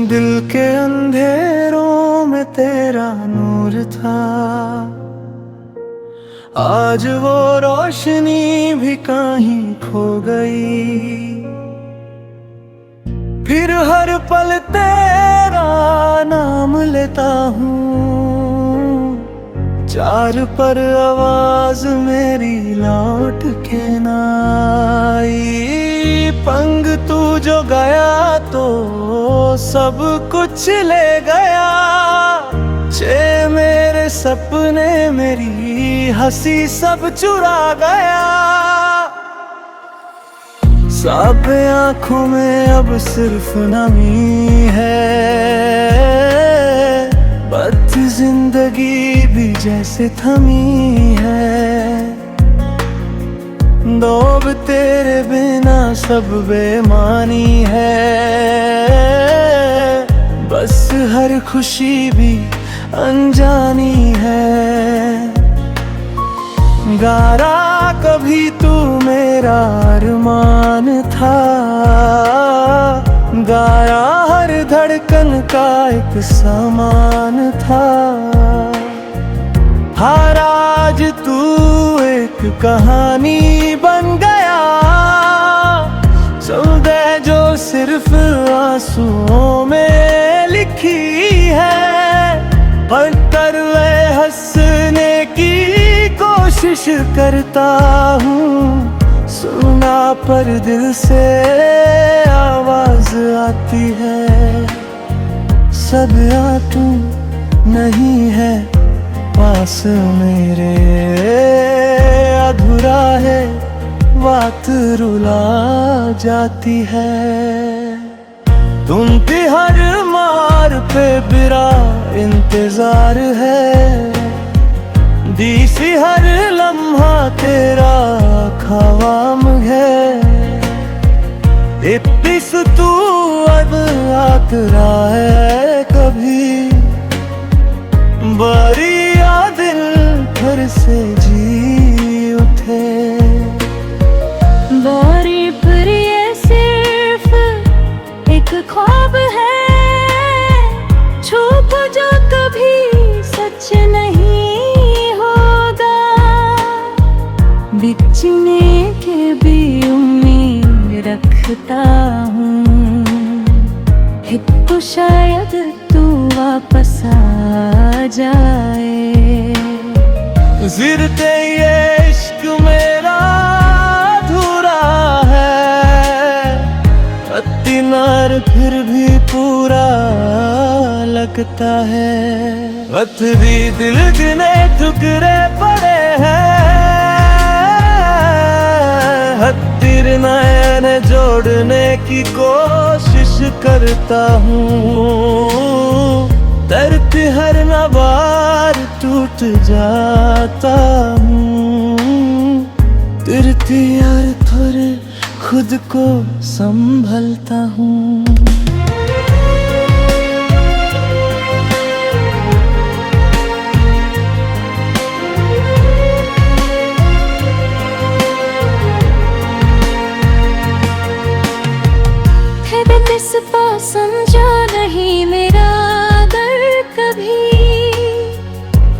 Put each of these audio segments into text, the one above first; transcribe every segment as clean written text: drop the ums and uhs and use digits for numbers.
दिल के अंधेरों में तेरा नूर था, आज वो रोशनी भी कहीं खो गई। फिर हर पल तेरा नाम लेता हूँ, चार पर आवाज मेरी लौट के ना आई। पंग तू जो गया तो सब कुछ ले गया, छे मेरे सपने मेरी हंसी सब चुरा गया। सब आँखों में अब सिर्फ नमी है, बद जिंदगी भी जैसे थमी है। दौब तेरे बिना सब बेमानी है, बस हर खुशी भी अनजानी है। गारा कभी तू मेरा अरमान था, गाया हर धड़कन का एक समान था। हर आज तू एक कहानी बन गया, सौदे जो सिर्फ आंसुओं में लिखी है। हर तरवे हंसने की कोशिश करता हूँ, सुना पर दिल से आवाज आती है। सदियाँ तू नहीं है पास मेरे, अधूरा है बात रुला जाती है। तुम की हर मार पे बिरा इंतजार है, दीसी हर लम्हा तेरा ख्वाम है। इब्लिस तू अब आतरा है कभी, बारिया दिल फिर से जी उठे। बारी पर ये सिर्फ एक ख्वाब है, छुप जो कभी सच नहीं होगा। बिछने के भी उम्मीद रखता हूँ, एक तो शायद तू वापस आ जाए। जिरते ये इश्क मेरा अधूरा है, अति नार फिर भी पूरा लगता है। पत्थरी दिल गिने टुकड़े पड़े हैं, हत्तिर नयन जोड़ने की कोशिश करता हूँ। धरती हर नबार टूट जाता हूँ, तिरती हर थोड़े खुद को संभलता हूँ। समझा नहीं मेरा दर कभी,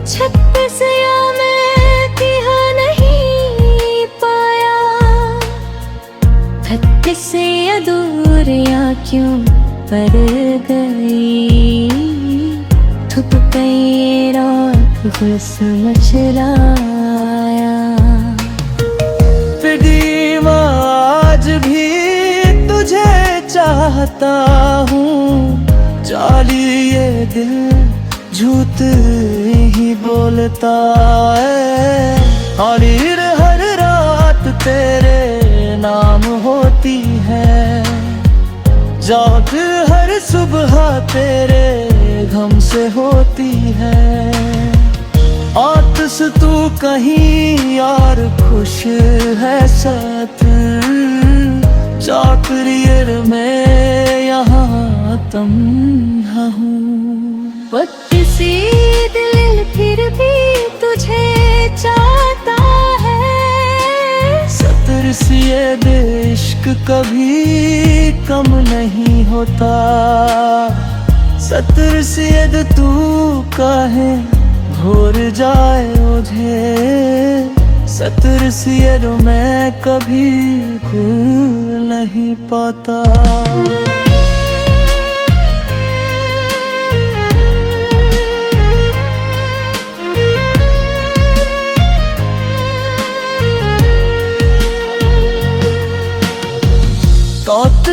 छत से या मैं किया नहीं पाया। हद से अधूरियां क्यों पर गई, थुप गई रात गुस्सा चलाया। फिर आज भी तुझे चाहता हूँ, जाली ये दिल झूठ ही बोलता है। हर रात तेरे नाम होती है, जाग हर सुबह तेरे गम से होती है। आतिश तू कहीं और खुश है साथ, चाकरियर में यहाँ तन्हा हूँ। वक्त सी दिल फिर भी तुझे चाहता है, सतर सी ये इश्क कभी कम नहीं होता। सतर सियद तू काहे भूल जाए मुझे, सतर सियद मैं कभी भूल नहीं पाता।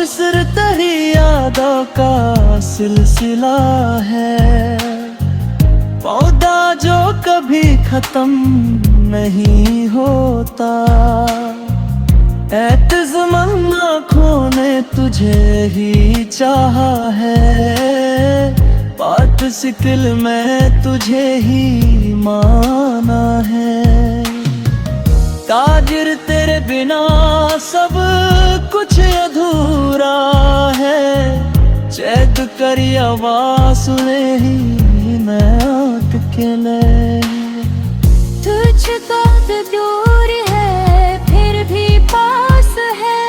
सिर तेरी यादों का सिलसिला है, पौधा जो कभी खत्म नहीं होता। एतज़मन आँखों ने तुझे ही चाहा है, बात सिकल में तुझे ही माना है। ताजिर तेरे बिना सब कुछ अधूरा है, चैत करी आवाज़ सुने ही मैं अटकले। तुझको तो दूर है फिर भी पास है,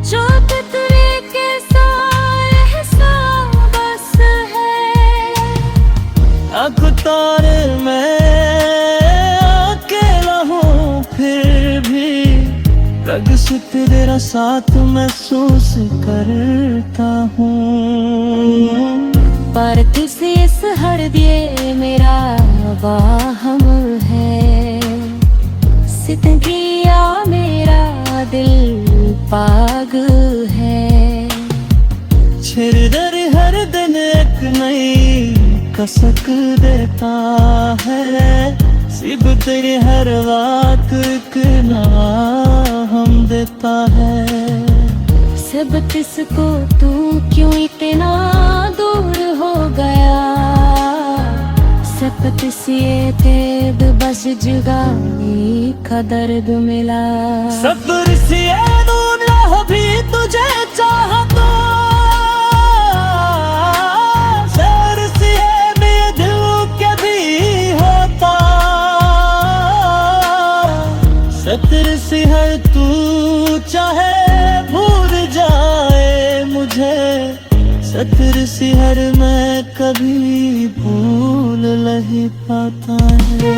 जो तुझे के साथ बस है। अखतार में फिर भी रग से तेरा साथ महसूस करता हूँ। पर तुझसे इस हर दिए मेरा वाहम है, सितगिया मेरा दिल पागल है। छिर हर दिन एक नई कसक देता है, सिब तेरी हर बात एक नाम देता है। सब किसको तू क्यों इतना दूर हो गया, सब किसिए तेब बस जुगाई का दर्द मिला। सब किसिए दूर भी तुझे चाहता, सतर से हर तू चाहे भूल जाए मुझे, सतर से हर मैं कभी भूल नहीं पाता है।